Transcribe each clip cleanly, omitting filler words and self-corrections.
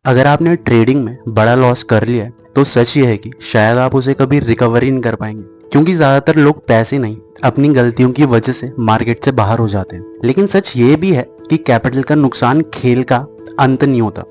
अगर आपने ट्रेडिंग में बड़ा लॉस कर लिया है तो सच ये है कि शायद आप उसे कभी रिकवर ही नहीं कर पाएंगे, क्योंकि ज्यादातर लोग पैसे नहीं अपनी गलतियों की वजह से मार्केट से बाहर हो जाते हैं। लेकिन सच ये भी है कि कैपिटल का नुकसान खेल का अंत नहीं होता।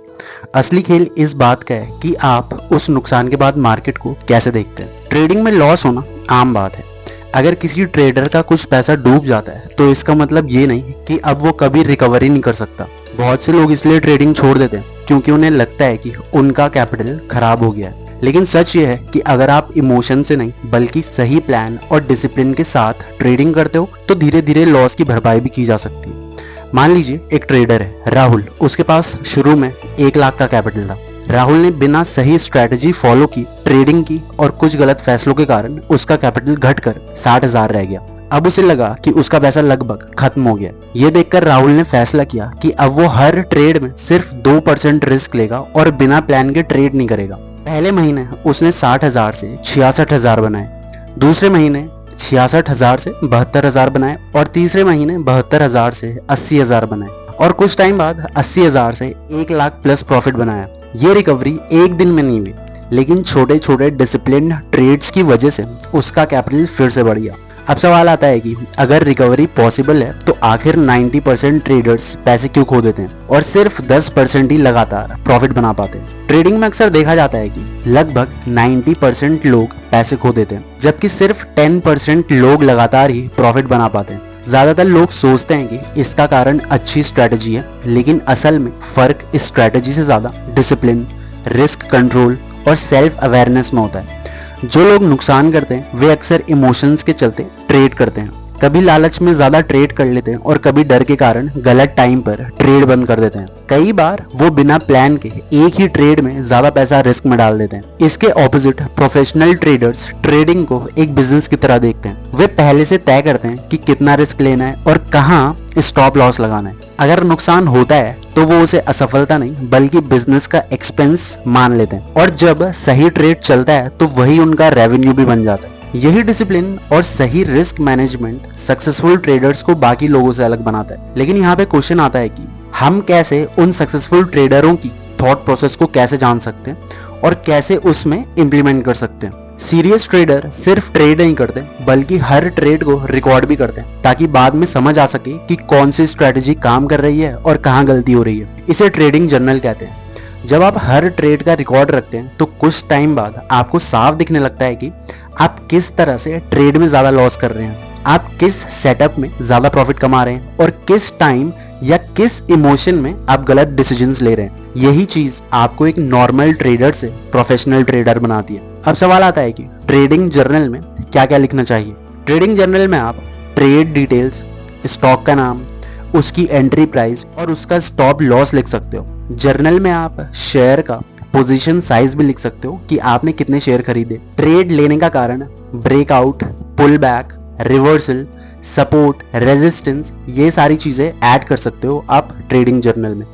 असली खेल इस बात का है कि आप उस नुकसान के बाद मार्केट को कैसे देखते हैं। ट्रेडिंग में लॉस होना आम बात है। अगर किसी ट्रेडर का कुछ पैसा डूब जाता है तो इसका मतलब ये नहीं कि अब वो कभी रिकवरी नहीं कर सकता। बहुत से लोग इसलिए ट्रेडिंग छोड़ देते हैं क्योंकि उन्हें लगता है कि उनका कैपिटल खराब हो गया है। लेकिन सच ये है कि अगर आप इमोशन से नहीं बल्कि सही प्लान और डिसिप्लिन के साथ ट्रेडिंग करते हो तो धीरे धीरे लॉस की भरपाई भी की जा सकती है। मान लीजिए एक ट्रेडर है राहुल, उसके पास शुरू में 1 लाख का कैपिटल था। राहुल ने बिना सही स्ट्रेटजी फॉलो की ट्रेडिंग की और कुछ गलत फैसलों के कारण उसका कैपिटल घटकर 60,000 रह गया। अब उसे लगा कि उसका पैसा लगभग खत्म हो गया। ये देखकर राहुल ने फैसला किया कि अब वो हर ट्रेड में सिर्फ 2% रिस्क लेगा और बिना प्लान के ट्रेड नहीं करेगा। पहले महीने उसने 60,000 से 66,000 बनाए, दूसरे महीने 66,000 से 72,000 बनाए और तीसरे महीने 72,000 से 80,000 बनाए और कुछ टाइम बाद 80,000 से 1 लाख प्लस प्रॉफिट बनाया। ये रिकवरी एक दिन में नहीं हुई, लेकिन छोटे छोटे डिसिप्लिन ट्रेड्स की वजह से उसका कैपिटल फिर से बढ़ गया। अब सवाल आता है कि अगर रिकवरी पॉसिबल है तो आखिर 90% ट्रेडर्स पैसे क्यों खो देते हैं और सिर्फ 10% ही लगातार प्रॉफिट बना पाते हैं। ट्रेडिंग में अक्सर देखा जाता है कि लगभग 90% लोग पैसे खो देते हैं, जबकि सिर्फ 10% लोग लगातार ही प्रॉफिट बना पाते हैं। ज्यादातर लोग सोचते हैं कि इसका कारण अच्छी स्ट्रेटजी है, लेकिन असल में फर्क इस स्ट्रेटजी से ज्यादा डिसिप्लिन, रिस्क कंट्रोल और सेल्फ अवेयरनेस में होता है। जो लोग नुकसान करते हैं वे अक्सर इमोशंस के चलते ट्रेड करते हैं। कभी लालच में ज्यादा ट्रेड कर लेते हैं और कभी डर के कारण गलत टाइम पर ट्रेड बंद कर देते हैं। कई बार वो बिना प्लान के एक ही ट्रेड में ज्यादा पैसा रिस्क में डाल देते हैं। इसके ऑपोजिट प्रोफेशनल ट्रेडर्स ट्रेडिंग को एक बिजनेस की तरह देखते हैं। वे पहले से तय करते हैं कि कितना रिस्क लेना है और कहाँ स्टॉप लॉस लगाना है। अगर नुकसान होता है तो वो उसे असफलता नहीं बल्कि बिजनेस का एक्सपेंस मान लेते हैं, और जब सही ट्रेड चलता है तो वही उनका रेवेन्यू भी बन जाता है। यही डिसिप्लिन और सही रिस्क मैनेजमेंट सक्सेसफुल ट्रेडर्स को बाकी लोगों से अलग बनाता है। लेकिन यहाँ पे क्वेश्चन आता है कि हम कैसे उन सक्सेसफुल ट्रेडरों की थॉट प्रोसेस को कैसे जान सकते हैं और कैसे उसमें इम्प्लीमेंट कर सकते हैं। सीरियस ट्रेडर सिर्फ ट्रेड नहीं करते बल्कि हर ट्रेड को रिकॉर्ड भी करते हैं, ताकि बाद में समझ आ सके कि कौन सी स्ट्रेटजी काम कर रही है और कहाँ गलती हो रही है। इसे ट्रेडिंग जर्नल कहते हैं। जब आप हर ट्रेड का रिकॉर्ड रखते हैं तो कुछ टाइम बाद आपको साफ दिखने लगता है कि आप किस तरह से ट्रेड में ज्यादा लॉस कर रहे हैं, आप किस सेटअप में ज्यादा प्रॉफिट कमा रहे हैं और किस टाइम या किस इमोशन में आप गलत डिसीजंस ले रहे हैं। यही चीज आपको एक नॉर्मल ट्रेडर से प्रोफेशनल ट्रेडर बनाती है। अब सवाल आता है कि ट्रेडिंग जर्नल में क्या क्या लिखना चाहिए। ट्रेडिंग जर्नल में आप ट्रेड डिटेल्स, स्टॉक का नाम, उसकी एंट्री प्राइस और उसका स्टॉप लॉस लिख सकते हो। जर्नल में आप शेयर का पोजीशन साइज भी लिख सकते हो कि आपने कितने शेयर खरीदे, ट्रेड लेने का कारण, breakout, pull back, reversal, support, resistance, ये सारी चीजें ऐड कर सकते हो आप ट्रेडिंग जर्नल में।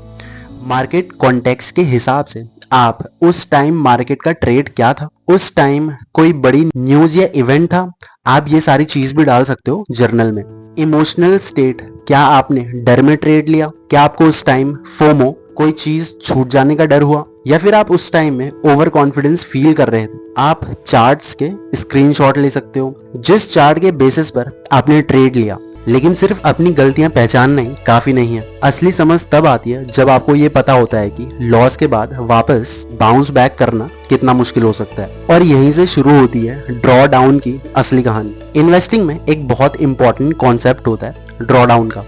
मार्केट कॉन्टेक्स्ट के हिसाब से आप उस टाइम मार्केट का ट्रेड क्या था, उस टाइम कोई बड़ी न्यूज या इवेंट था, आप ये सारी चीज भी डाल सकते हो जर्नल में। इमोशनल स्टेट, क्या आपने डर में ट्रेड लिया, क्या आपको उस टाइम फोमो, कोई चीज छूट जाने का डर हुआ, या फिर आप उस टाइम में ओवर कॉन्फिडेंस फील कर रहे थे। आप चार्ट्स के स्क्रीनशॉट ले सकते हो जिस चार्ट के बेसिस पर आपने ट्रेड लिया। लेकिन सिर्फ अपनी गलतियां पहचानना ही काफी नहीं है। असली समझ तब आती है जब आपको ये पता होता है कि लॉस के बाद वापस बाउंस बैक करना कितना मुश्किल हो सकता है। और यहीं से शुरू होती है ड्रॉ डाउन की असली कहानी। इन्वेस्टिंग में एक बहुत इंपॉर्टेंट कॉन्सेप्ट होता है ड्रॉ डाउन का।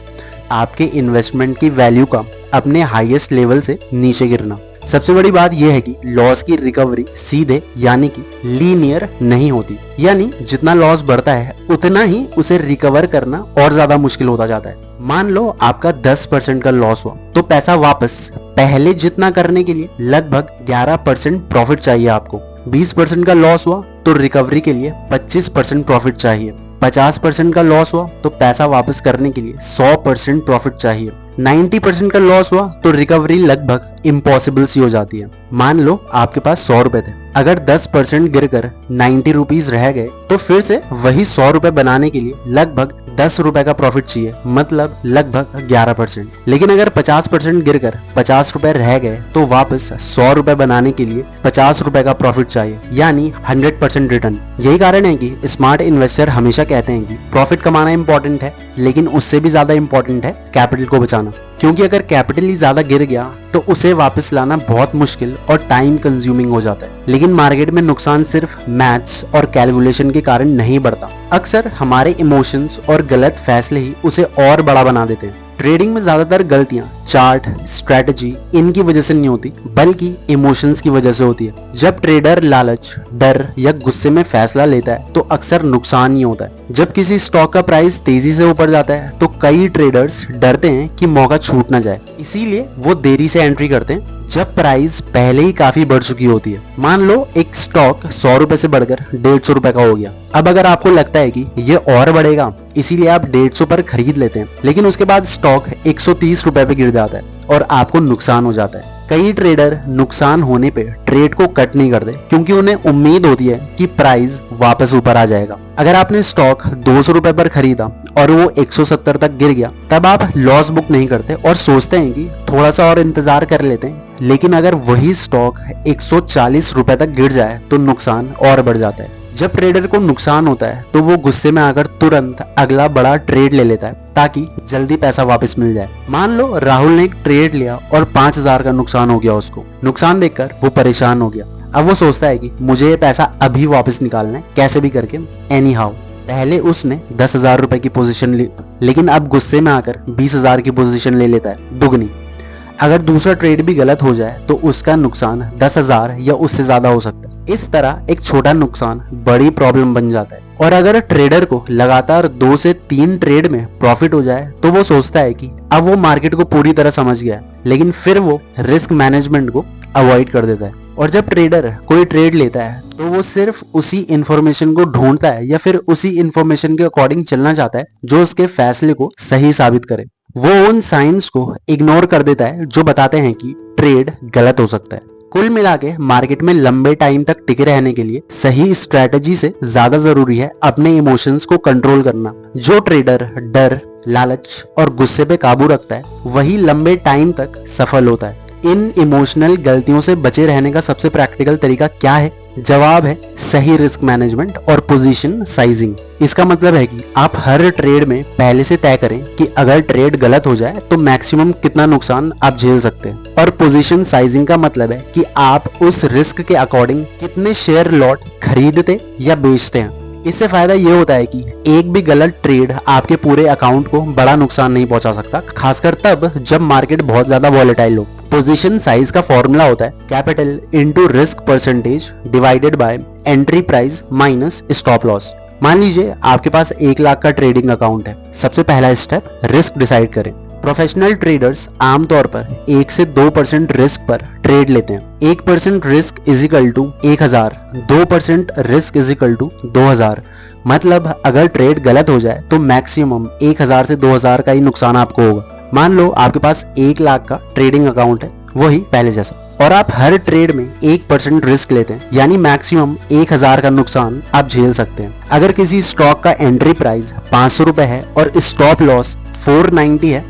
आपके इन्वेस्टमेंट की वैल्यू का अपने हाईएस्ट लेवल से नीचे गिरना। सबसे बड़ी बात यह है कि लॉस की रिकवरी सीधे यानी कि लीनियर नहीं होती, यानी जितना लॉस बढ़ता है उतना ही उसे रिकवर करना और ज्यादा मुश्किल होता जाता है। मान लो आपका 10% का लॉस हुआ तो पैसा वापस पहले जितना करने के लिए लगभग 11% प्रॉफिट चाहिए आपको। 20% का लॉस हुआ तो रिकवरी के लिए 25% प्रॉफिट चाहिए। 50% का लॉस हुआ तो पैसा वापस करने के लिए 100% प्रॉफिट चाहिए। 90% का लॉस हुआ तो रिकवरी लगभग इम्पॉसिबल सी हो जाती है। मान लो आपके पास 100 रुपए थे, अगर 10% गिरकर 90 रुपीज रह गए तो फिर से वही 100 रुपए बनाने के लिए लगभग ₹10 का प्रॉफिट चाहिए, मतलब लगभग 11%। लेकिन अगर 50% गिरकर ₹50 रह गए तो वापस ₹100 बनाने के लिए ₹50 का प्रॉफिट चाहिए, यानी 100% रिटर्न। यही कारण है कि स्मार्ट इन्वेस्टर हमेशा कहते हैं कि प्रॉफिट कमाना इंपॉर्टेंट है, लेकिन उससे भी ज्यादा इंपॉर्टेंट है कैपिटल को बचाना। क्योंकि अगर कैपिटल ही ज्यादा गिर गया तो उसे वापस लाना बहुत मुश्किल और टाइम कंज्यूमिंग हो जाता है। लेकिन मार्केट में नुकसान सिर्फ मैथ्स और कैलकुलेशन के कारण नहीं बढ़ता। अक्सर हमारे इमोशंस और गलत फैसले ही उसे और बड़ा बना देते हैं। ट्रेडिंग में ज्यादातर गलतियां चार्ट, स्ट्रेटजी इनकी वजह से नहीं होती, बल्कि इमोशंस की वजह से होती है। जब ट्रेडर लालच, डर या गुस्से में फैसला लेता है तो अक्सर नुकसान ही होता है। जब किसी स्टॉक का प्राइस तेजी से ऊपर जाता है तो कई ट्रेडर्स डरते हैं कि मौका छूट ना जाए, इसीलिए वो देरी से एंट्री करते हैं जब प्राइस पहले ही काफी बढ़ चुकी होती है। मान लो एक स्टॉक ₹100 से बढ़कर ₹150 का हो गया। अब अगर आपको लगता है कि ये और बढ़ेगा, इसीलिए आप 150 पर खरीद लेते हैं, लेकिन उसके बाद स्टॉक ₹130 पे गिर जाता है और आपको नुकसान हो जाता है। कई ट्रेडर नुकसान होने पे ट्रेड को कट नहीं करते क्योंकि उन्हें उम्मीद होती है कि प्राइस वापस ऊपर आ जाएगा। अगर आपने स्टॉक ₹200 पर खरीदा और वो 170 तक गिर गया, तब आप लॉस बुक नहीं करते और सोचते हैं कि थोड़ा सा और इंतजार कर लेते हैं। लेकिन अगर वही स्टॉक ₹140 तक गिर जाए तो नुकसान और बढ़ जाता है। जब ट्रेडर को नुकसान होता है तो वो गुस्से में आकर तुरंत अगला बड़ा ट्रेड ले लेता है ताकि जल्दी पैसा वापस मिल जाए। मान लो राहुल ने एक ट्रेड लिया और 5,000 का नुकसान हो गया उसको। नुकसान देखकर वो परेशान हो गया। अब वो सोचता है कि मुझे ये पैसा अभी वापस निकालना है, कैसे भी करके, एनी हाउ। पहले उसने ₹10,000 की पोजीशन ली, लेकिन अब गुस्से में आकर 20,000 की पोजीशन ले लेता है, दुगनी। अगर दूसरा ट्रेड भी गलत हो जाए तो उसका नुकसान 10,000 या उससे ज्यादा हो सकता है। इस तरह एक छोटा नुकसान बड़ी प्रॉब्लम बन जाता है। और अगर ट्रेडर को लगातार 2 से 3 ट्रेड में प्रॉफिट हो जाए तो वो सोचता है कि अब वो मार्केट को पूरी तरह समझ गया है, लेकिन फिर वो रिस्क मैनेजमेंट को अवॉइड कर देता है। और जब ट्रेडर कोई ट्रेड लेता है तो वो सिर्फ उसी इंफॉर्मेशन को ढूंढता है या फिर उसी इंफॉर्मेशन के अकॉर्डिंग चलना चाहता है जो उसके फैसले को सही साबित करे। वो उन साइंस को इग्नोर कर देता है जो बताते हैं कि ट्रेड गलत हो सकता है। कुल मिला के मार्केट में लंबे टाइम तक टिके रहने के लिए सही स्ट्रेटजी से ज्यादा जरूरी है अपने इमोशंस को कंट्रोल करना। जो ट्रेडर डर, लालच और गुस्से पे काबू रखता है वही लंबे टाइम तक सफल होता है। इन इमोशनल गलतियों से बचे रहने का सबसे प्रैक्टिकल तरीका क्या है? जवाब है सही रिस्क मैनेजमेंट और पोजीशन साइजिंग। इसका मतलब है कि आप हर ट्रेड में पहले से तय करें कि अगर ट्रेड गलत हो जाए तो मैक्सिमम कितना नुकसान आप झेल सकते हैं। और पोजीशन साइजिंग का मतलब है कि आप उस रिस्क के अकॉर्डिंग कितने शेयर लॉट खरीदते या बेचते हैं। इससे फायदा ये होता है कि एक भी गलत ट्रेड आपके पूरे अकाउंट को बड़ा नुकसान नहीं पहुंचा सकता, खासकर तब जब मार्केट बहुत ज्यादा वॉलेटाइल हो। पोजीशन साइज का फॉर्मूला होता है capital into risk percentage divided by entry price minus stop loss. मान लीजिए आपके पास 1 लाख का ट्रेडिंग अकाउंट है। सबसे पहला स्टेप, रिस्क डिसाइड करें। प्रोफेशनल ट्रेडर्स आमतौर पर 1 से 2% रिस्क पर ट्रेड लेते हैं। 1% risk is equal to 1,000, 2% risk is equal to 2,000। मतलब अगर ट्रेड गलत हो जाए तो मैक्सिमम 1,000 से 2,000 का ही नुकसान आपको होगा। मान लो आपके पास 1 लाख का ट्रेडिंग अकाउंट है, वही पहले जैसा, और आप हर ट्रेड में 1% रिस्क लेते हैं, यानी मैक्सिमम 1,000 का नुकसान आप झेल सकते हैं। अगर किसी स्टॉक का एंट्री प्राइस ₹500 है और स्टॉप लॉस 490 है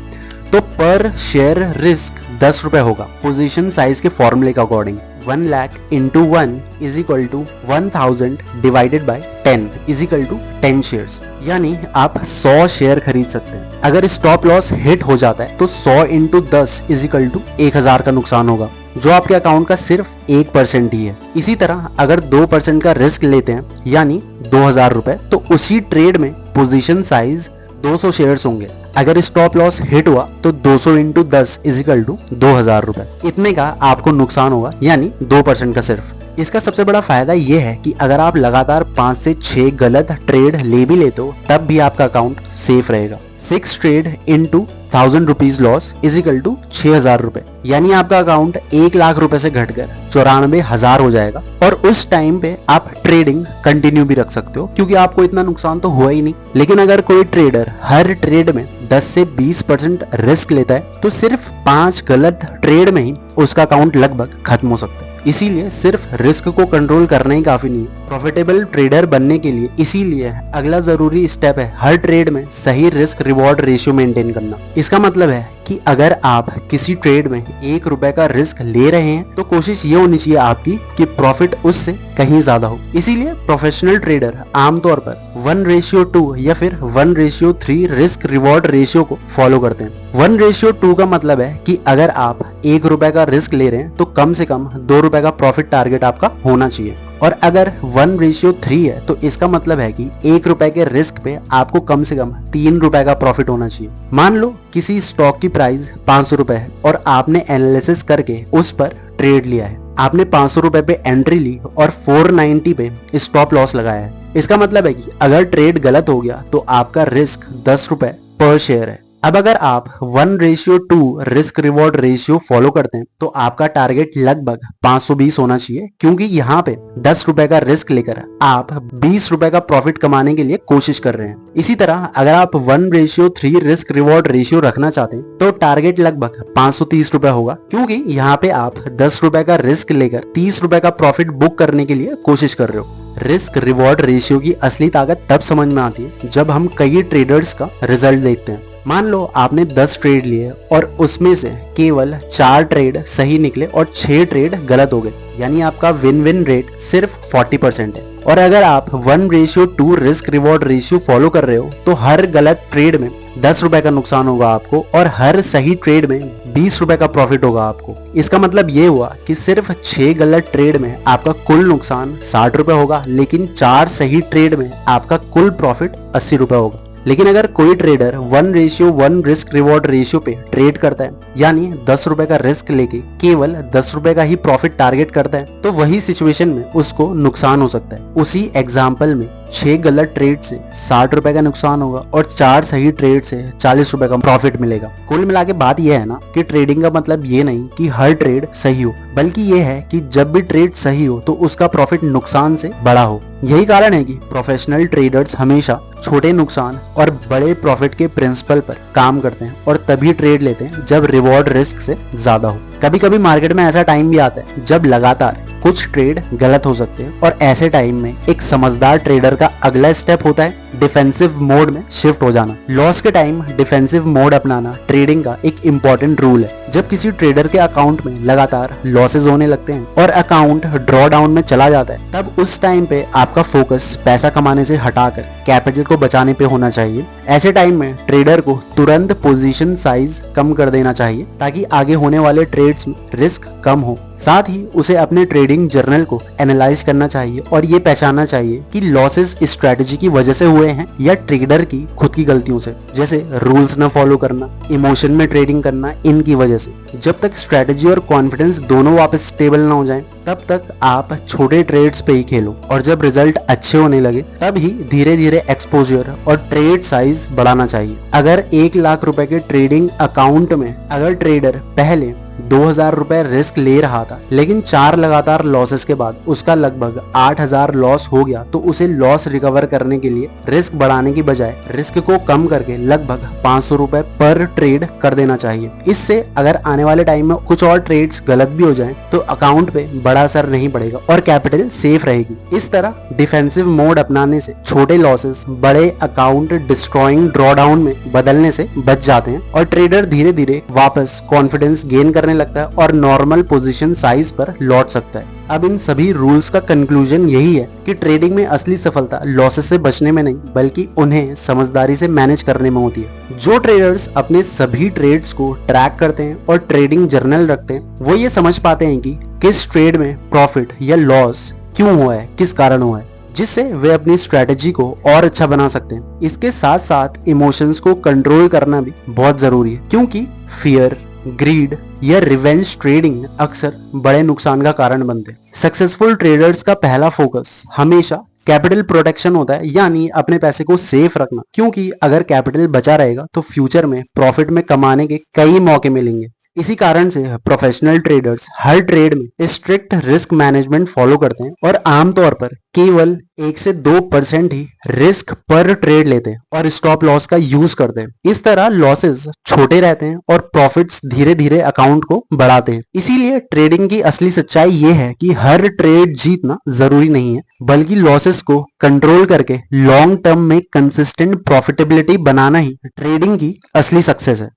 तो पर शेयर रिस्क ₹10 होगा। पोजीशन साइज के फॉर्मूले के according 1 lakh into 1 is equal to 1000 divided by 10 is equal to 10 shares, यानी आप 100 शेयर खरीद सकते हैं। अगर स्टॉप लॉस हिट हो जाता है तो 100 इंटू 10 इज इक्वल टू 1,000 का नुकसान होगा, जो आपके अकाउंट का सिर्फ 1% ही है। इसी तरह अगर 2% का रिस्क लेते हैं यानी ₹2,000, तो उसी ट्रेड में पोजीशन साइज 200 शेयर्स होंगे। अगर स्टॉप लॉस हिट हुआ तो 200 इंटू 10 इज इक्वल टू ₹2,000। इतने का आपको नुकसान होगा, यानी 2% का सिर्फ। इसका सबसे बड़ा फायदा यह है कि अगर आप लगातार 5 से 6 गलत ट्रेड ले भी लेते हो तब भी आपका अकाउंट सेफ रहेगा। 6 trade into ₹1,000 loss is equal to ₹6,000, यानी आपका अकाउंट 1 लाख रुपए से घटकर 94,000 हो जाएगा। और उस टाइम पे आप ट्रेडिंग कंटिन्यू भी रख सकते हो क्योंकि आपको इतना नुकसान तो हुआ ही नहीं। लेकिन अगर कोई ट्रेडर हर ट्रेड में 10 से 20% रिस्क लेता है तो सिर्फ 5 गलत ट्रेड में ही उसका अकाउंट लगभग खत्म हो सकता है। इसीलिए सिर्फ रिस्क को कंट्रोल करना ही काफी नहीं है प्रॉफिटेबल ट्रेडर बनने के लिए। इसीलिए अगला जरूरी स्टेप है हर ट्रेड में सही रिस्क रिवॉर्ड रेशियो मेंटेन करना। इसका मतलब है कि अगर आप किसी ट्रेड में 1 रुपए का रिस्क ले रहे हैं तो कोशिश ये होनी चाहिए आपकी कि प्रॉफिट उससे कहीं ज्यादा हो। इसीलिए प्रोफेशनल ट्रेडर आमतौर पर 1:2 या फिर 1:3 रिस्क रिवॉर्ड रेशियो को फॉलो करते हैं। 1:2 का मतलब है कि अगर आप 1 रुपए का रिस्क ले रहे हैं तो कम से कम 2 रुपए का प्रॉफिट टारगेट आपका होना चाहिए। और अगर 1:3 है तो इसका मतलब है कि 1 रुपए के रिस्क पे आपको कम से कम 3 रुपए का प्रॉफिट होना चाहिए। मान लो किसी स्टॉक की प्राइस 500 रुपए है और आपने एनालिसिस करके उस पर ट्रेड लिया है। आपने 500 रुपए पे एंट्री ली और 490 पे स्टॉप लॉस लगाया है। इसका मतलब है कि अगर ट्रेड गलत हो गया तो आपका रिस्क 10 रुपए पर शेयर है। अब अगर आप 1:2 रिस्क रिवॉर्ड रेशियो फॉलो करते हैं तो आपका टारगेट लगभग 520 होना चाहिए, क्योंकि यहाँ पे 10 रुपए का रिस्क लेकर आप 20 रुपए का प्रॉफिट कमाने के लिए कोशिश कर रहे हैं। इसी तरह अगर आप 1:3 रिस्क रिवॉर्ड रेशियो रखना चाहते हैं तो टारगेट लगभग 530 रुपए होगा, क्योंकि यहाँ पे आप 10 रुपए का रिस्क लेकर 30 रुपए का प्रॉफिट बुक करने के लिए कोशिश कर रहे हो। रिस्क रिवॉर्ड रेशियो की असली ताकत तब समझ में आती है जब हम कई ट्रेडर्स का रिजल्ट देखते हैं। मान लो आपने 10 ट्रेड लिए और उसमें से केवल 4 ट्रेड सही निकले और 6 ट्रेड गलत हो गए, यानी आपका विन विन रेट सिर्फ 40% है। और अगर आप 1:2 रिस्क रिवॉर्ड रेशियो फॉलो कर रहे हो तो हर गलत ट्रेड में 10 रुपए का नुकसान होगा आपको और हर सही ट्रेड में 20 रुपए का प्रॉफिट होगा आपको। इसका मतलब ये हुआ कि सिर्फ 6 गलत ट्रेड में आपका कुल नुकसान 60 रुपए होगा, लेकिन 4 सही ट्रेड में आपका कुल प्रॉफिट 80 रुपए होगा। लेकिन अगर कोई ट्रेडर 1:1 रिस्क रिवॉर्ड रेशियो पे ट्रेड करता है, यानी 10 रुपए का रिस्क लेके केवल 10 रुपए का ही प्रॉफिट टारगेट करता है, तो वही सिचुएशन में उसको नुकसान हो सकता है। उसी एग्जाम्पल में 6 गलत ट्रेड से 60 रुपए का नुकसान होगा और 4 सही ट्रेड से 40 रुपए का प्रॉफिट मिलेगा। कुल मिला के बात यह है ना कि ट्रेडिंग का मतलब ये नहीं कि हर ट्रेड सही हो, बल्कि ये है कि जब भी ट्रेड सही हो तो उसका प्रॉफिट नुकसान से बड़ा हो। यही कारण है कि प्रोफेशनल ट्रेडर्स हमेशा छोटे नुकसान और बड़े प्रॉफिट के प्रिंसिपल पर काम करते हैं और तभी ट्रेड लेते हैं जब रिवॉर्ड रिस्क से ज्यादा हो। कभी कभी मार्केट में ऐसा टाइम भी आता है जब लगातार कुछ ट्रेड गलत हो सकते हैं और ऐसे टाइम में एक समझदार ट्रेडर का अगला स्टेप होता है डिफेंसिव मोड में शिफ्ट हो जाना। लॉस के टाइम डिफेंसिव मोड अपनाना ट्रेडिंग का एक इम्पोर्टेंट रूल है। जब किसी ट्रेडर के अकाउंट में लगातार लॉसेज होने लगते हैं और अकाउंट ड्रॉ डाउन में चला जाता है, तब उस टाइम पे आपका फोकस पैसा कमाने से हटाकर कैपिटल को बचाने पे होना चाहिए। ऐसे टाइम में ट्रेडर को तुरंत पोजीशन साइज कम कर देना चाहिए ताकि आगे होने वाले ट्रेड्स में रिस्क कम हो। साथ ही उसे अपने ट्रेडिंग जर्नल को एनालाइज करना चाहिए और ये पहचानना चाहिए कि लॉसेस स्ट्रेटजी की वजह से हुए हैं या ट्रेडर की खुद की गलतियों से, जैसे रूल्स न फॉलो करना, इमोशन में ट्रेडिंग करना, इनकी वजह से। जब तक स्ट्रेटजी और कॉन्फिडेंस दोनों वापस स्टेबल ना हो जाएं, तब तक आप छोटे ट्रेड्स पे ही खेलो और जब रिजल्ट अच्छे होने लगे तब ही धीरे धीरे एक्सपोजर और ट्रेड साइज बढ़ाना चाहिए। अगर 1 लाख रुपए के ट्रेडिंग अकाउंट में अगर ट्रेडर पहले 2000 रुपए रिस्क ले रहा था, लेकिन 4 लगातार लॉसेस के बाद उसका लगभग 8000 लॉस हो गया, तो उसे लॉस रिकवर करने के लिए रिस्क बढ़ाने की बजाय रिस्क को कम करके लगभग 500 रुपए पर ट्रेड कर देना चाहिए। इससे अगर आने वाले टाइम में कुछ और ट्रेड्स गलत भी हो जाएं, तो अकाउंट पे बड़ा असर नहीं पड़ेगा और कैपिटल सेफ रहेगी। इस तरह डिफेंसिव मोड अपनाने से छोटे लॉसेस बड़े अकाउंट डिस्ट्रॉइंग ड्रॉडाउन में बदलने से बच जाते हैं और ट्रेडर धीरे धीरे वापस कॉन्फिडेंस गेन करने लगता है और नॉर्मल पोजीशन साइज पर लौट सकता है। अब इन सभी रूल्स का कंक्लूजन यही है कि ट्रेडिंग में असली सफलता लॉसेस से बचने में नहीं, बल्कि उन्हें समझदारी से मैनेज करने में होती है। जो ट्रेडर्स अपने सभी ट्रेड्स को ट्रैक करते हैं और ट्रेडिंग जर्नल रखते हैं, वो ये समझ पाते हैं कि किस ट्रेड में प्रॉफिट या लॉस क्यों हुआ है, किस कारण हुआ है, जिससे वे अपनी स्ट्रेटजी को और अच्छा बना सकते हैं। इसके साथ साथ इमोशंस को कंट्रोल करना भी बहुत जरूरी है, क्योंकि फियर, ग्रीड या रिवेंज ट्रेडिंग अक्सर बड़े नुकसान का कारण बनते हैं। सक्सेसफुल ट्रेडर्स का पहला फोकस हमेशा कैपिटल प्रोटेक्शन होता है, यानी अपने पैसे को सेफ रखना, क्योंकि अगर कैपिटल बचा रहेगा तो फ्यूचर में प्रॉफिट में कमाने के कई मौके मिलेंगे। इसी कारण से प्रोफेशनल ट्रेडर्स हर ट्रेड में स्ट्रिक्ट रिस्क मैनेजमेंट फॉलो करते हैं और आमतौर पर केवल 1 से 2% ही रिस्क पर ट्रेड लेते हैं और स्टॉप लॉस का यूज करते हैं। इस तरह लॉसेस छोटे रहते हैं और प्रॉफिट्स धीरे धीरे अकाउंट को बढ़ाते हैं। इसीलिए ट्रेडिंग की असली सच्चाई ये है कि हर ट्रेड जीतना जरूरी नहीं है, बल्कि लॉसेस को कंट्रोल करके लॉन्ग टर्म में कंसिस्टेंट प्रॉफिटेबिलिटी बनाना ही ट्रेडिंग की असली सक्सेस है।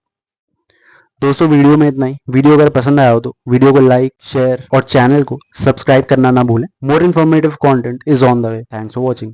दोस्तों वीडियो में इतना ही। वीडियो अगर पसंद आया हो तो वीडियो को लाइक, शेयर और चैनल को सब्सक्राइब करना ना भूलें। More informative content is on the way. Thanks for watching.